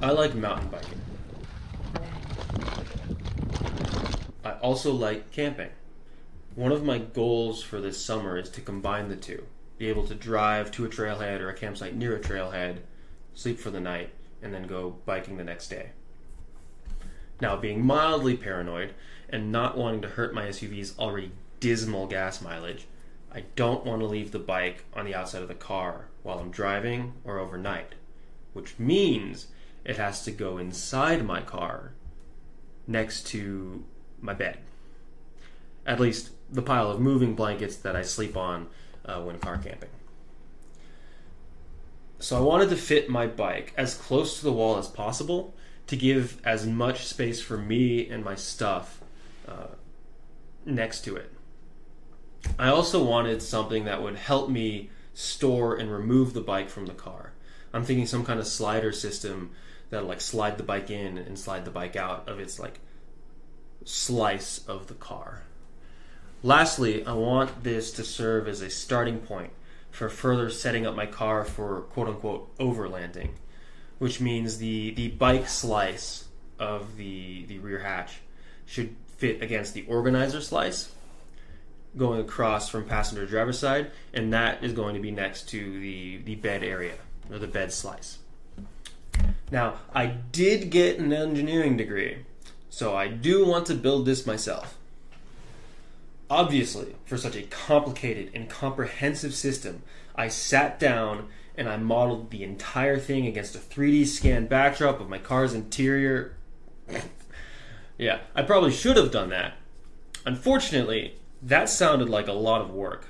I like mountain biking. I also like camping. One of my goals for this summer is to combine the two. Be able to drive to a trailhead or a campsite near a trailhead, sleep for the night, and then go biking the next day. Now, being mildly paranoid and not wanting to hurt my SUV's already dismal gas mileage, I don't want to leave the bike on the outside of the car while I'm driving or overnight, which means it has to go inside my car next to my bed. At least the pile of moving blankets that I sleep on when car camping. So I wanted to fit my bike as close to the wall as possible to give as much space for me and my stuff next to it. I also wanted something that would help me store and remove the bike from the car. I'm thinking some kind of slider system that'll like slide the bike in and slide the bike out of its like slice of the car. Lastly, I want this to serve as a starting point for further setting up my car for quote-unquote overlanding, which means the bike slice of the rear hatch should fit against the organizer slice going across from passenger driver's side, and that is going to be next to the bed area, or the bed slice. Now, I did get an engineering degree, so I do want to build this myself. Obviously, for such a complicated and comprehensive system, I sat down and I modeled the entire thing against a 3D scan backdrop of my car's interior. Yeah, I probably should have done that. Unfortunately, that sounded like a lot of work.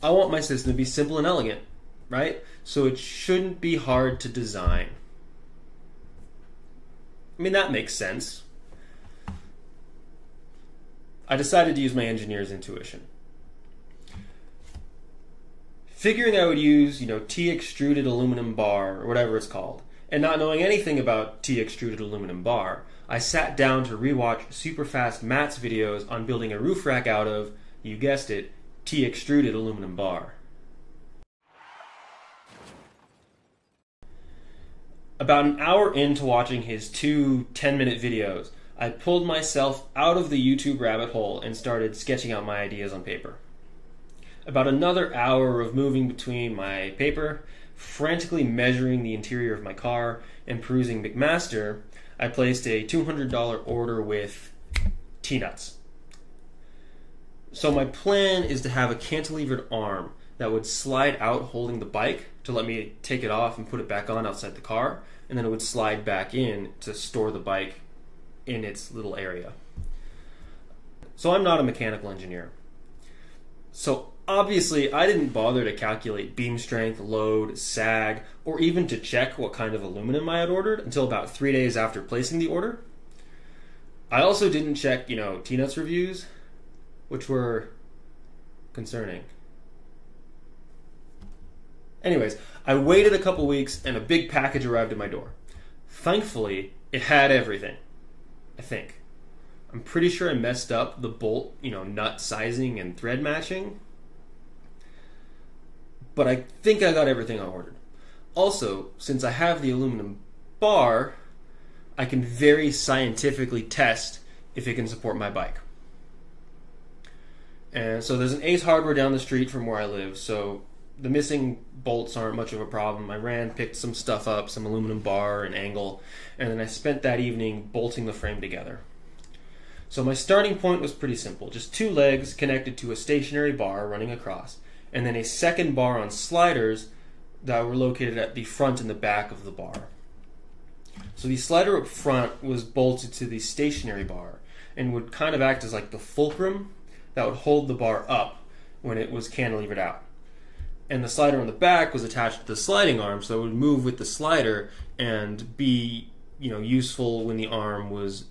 I want my system to be simple and elegant, right? So it shouldn't be hard to design. I mean, that makes sense. I decided to use my engineer's intuition. Figuring I would use, T-extruded aluminum bar, or whatever it's called, and not knowing anything about T-extruded aluminum bar, I sat down to rewatch Superfast Matt's videos on building a roof rack out of, you guessed it, T-extruded aluminum bar. About an hour into watching his 2 10-minute videos, I pulled myself out of the YouTube rabbit hole and started sketching out my ideas on paper. About another hour of moving between my paper, frantically measuring the interior of my car, and perusing McMaster, I placed a $200 order with T-nuts. So my plan is to have a cantilevered arm that would slide out holding the bike to let me take it off and put it back on outside the car, and then it would slide back in to store the bike in its little area. So I'm not a mechanical engineer. So obviously I didn't bother to calculate beam strength, load, sag, or even to check what kind of aluminum I had ordered until about 3 days after placing the order. I also didn't check, T-nuts reviews, which were concerning. Anyways, I waited a couple weeks and a big package arrived at my door. Thankfully, it had everything. I think. I'm pretty sure I messed up the bolt, nut sizing and thread matching. But I think I got everything I ordered. Also, since I have the aluminum bar, I can very scientifically test if it can support my bike. And so there's an Ace Hardware down the street from where I live, so the missing bolts aren't much of a problem. I picked some stuff up, some aluminum bar and angle, and then I spent that evening bolting the frame together. So my starting point was pretty simple. Just 2 legs connected to a stationary bar running across, and then a second bar on sliders that were located at the front and the back of the bar. So the slider up front was bolted to the stationary bar and would kind of act as like the fulcrum that would hold the bar up when it was cantilevered out. And the slider on the back was attached to the sliding arm, so it would move with the slider and be, useful when the arm was,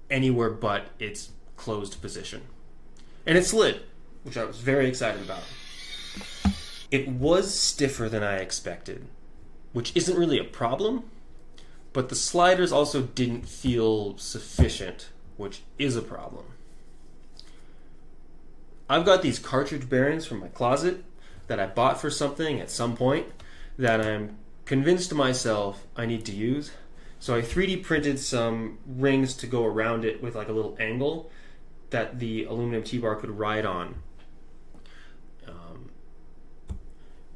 anywhere but its closed position. And it slid, which I was very excited about. It was stiffer than I expected, which isn't really a problem, but the sliders also didn't feel sufficient, which is a problem. I've got these cartridge bearings from my closet that I bought for something at some point that I'm convinced myself I need to use. So I 3D printed some rings to go around it with like a little angle that the aluminum T-bar could ride on.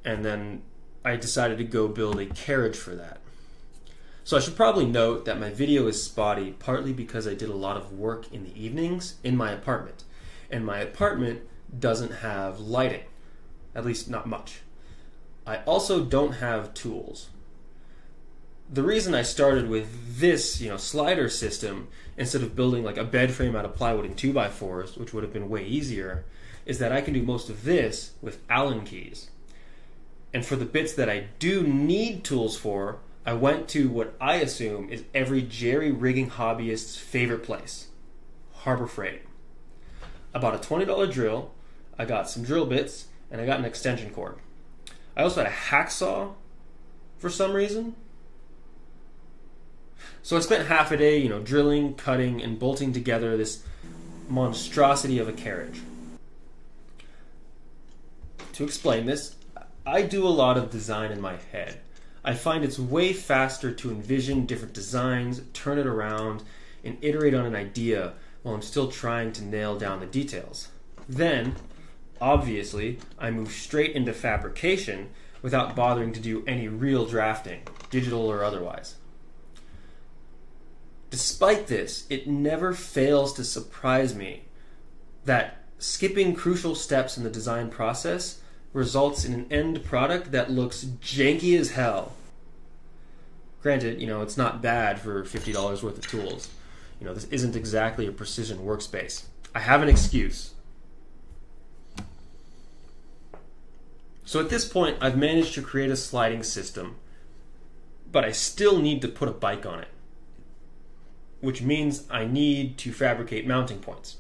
And then I decided to go build a carriage for that. So I should probably note that my video is spotty partly because I did a lot of work in the evenings in my apartment. And my apartment doesn't have lighting, at least not much. I also don't have tools. The reason I started with this, slider system instead of building like a bed frame out of plywood and 2x4s, which would have been way easier, is that I can do most of this with Allen keys. And for the bits that I do need tools for, I went to what I assume is every jerry rigging hobbyist's favorite place, Harbor Freight. I bought a $20 drill, I got some drill bits, and I got an extension cord. I also had a hacksaw for some reason. So I spent half a day, drilling, cutting, and bolting together this monstrosity of a carriage. To explain this, I do a lot of design in my head. I find it's way faster to envision different designs, turn it around, and iterate on an idea while I'm still trying to nail down the details. Then, obviously, I move straight into fabrication without bothering to do any real drafting, digital or otherwise. Despite this, it never fails to surprise me that skipping crucial steps in the design process results in an end product that looks janky as hell. Granted, it's not bad for $50 worth of tools. This isn't exactly a precision workspace. I have an excuse. So at this point, I've managed to create a sliding system, but I still need to put a bike on it, which means I need to fabricate mounting points,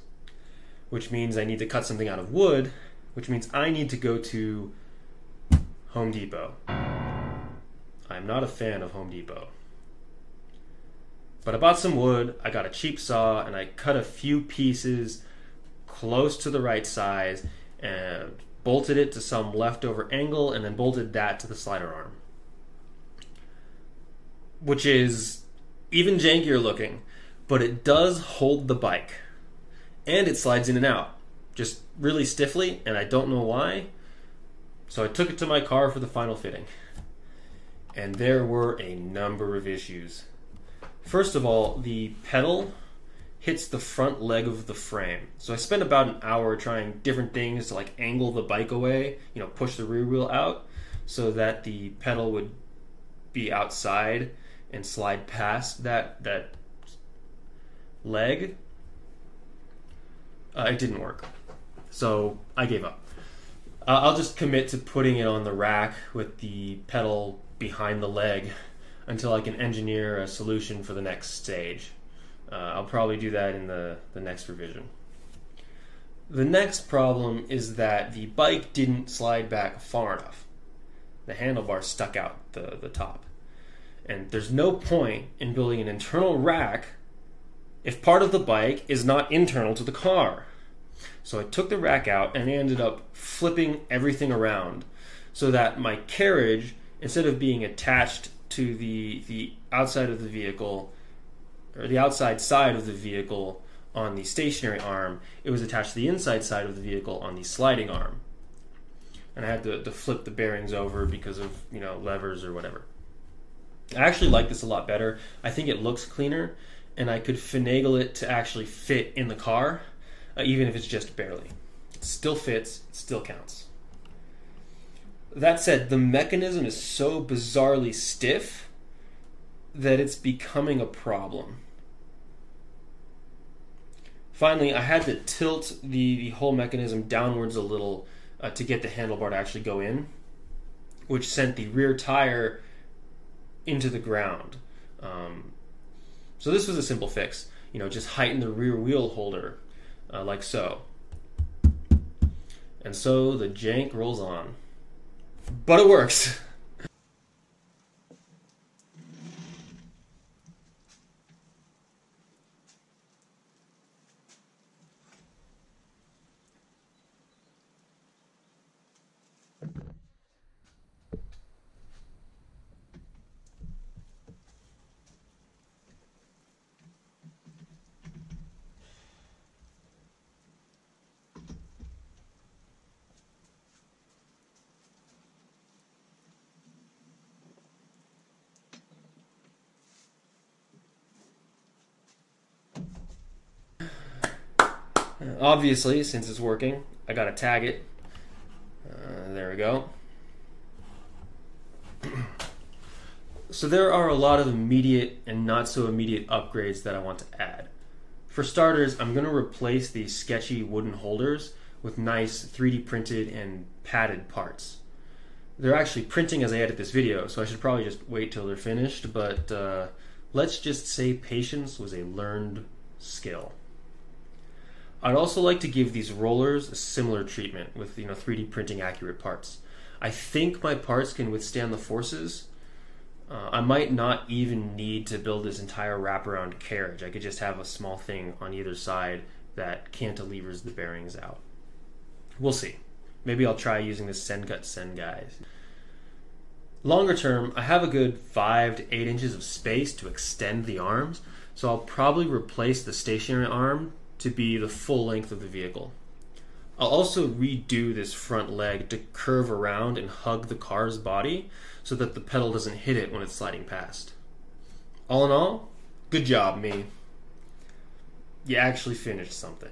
which means I need to cut something out of wood, which means I need to go to Home Depot. I'm not a fan of Home Depot. But I bought some wood, I got a cheap saw, and I cut a few pieces close to the right size and bolted it to some leftover angle and then bolted that to the slider arm, which is even jankier looking, but it does hold the bike. And it slides in and out, just really stiffly, and I don't know why. So I took it to my car for the final fitting. And there were a number of issues. First of all, the pedal hits the front leg of the frame. So I spent about an hour trying different things to like angle the bike away, push the rear wheel out so that the pedal would be outside and slide past that leg. It didn't work. So I gave up. I'll just commit to putting it on the rack with the pedal behind the leg until I can engineer a solution for the next stage. I'll probably do that in the next revision. The next problem is that the bike didn't slide back far enough. The handlebar stuck out the top. And there's no point in building an internal rack if part of the bike is not internal to the car. So I took the rack out and I ended up flipping everything around so that my carriage, instead of being attached to the outside of the vehicle, or the outside side of the vehicle on the stationary arm, it was attached to the inside side of the vehicle on the sliding arm. And I had to flip the bearings over because of levers or whatever. I actually like this a lot better. I think it looks cleaner, and I could finagle it to actually fit in the car, even if it's just barely. It still fits, it still counts. That said, the mechanism is so bizarrely stiff that it's becoming a problem. Finally, I had to tilt the whole mechanism downwards a little to get the handlebar to actually go in, which sent the rear tire into the ground. So this was a simple fix. Just heighten the rear wheel holder, like so. And so the jank rolls on. But it works! Obviously, since it's working, I gotta tag it. There we go. So there are a lot of immediate and not so immediate upgrades that I want to add. For starters, I'm going to replace these sketchy wooden holders with nice 3D printed and padded parts. They're actually printing as I edit this video, so I should probably just wait till they're finished, but let's just say patience was a learned skill. I'd also like to give these rollers a similar treatment with 3D printing accurate parts. I think my parts can withstand the forces. I might not even need to build this entire wraparound carriage. I could just have a small thing on either side that cantilevers the bearings out. We'll see. Maybe I'll try using the Sengut Sen guys. Longer term, I have a good 5 to 8 inches of space to extend the arms, so I'll probably replace the stationary arm to be the full length of the vehicle. I'll also redo this front leg to curve around and hug the car's body so that the pedal doesn't hit it when it's sliding past. All in all, good job, me. You actually finished something.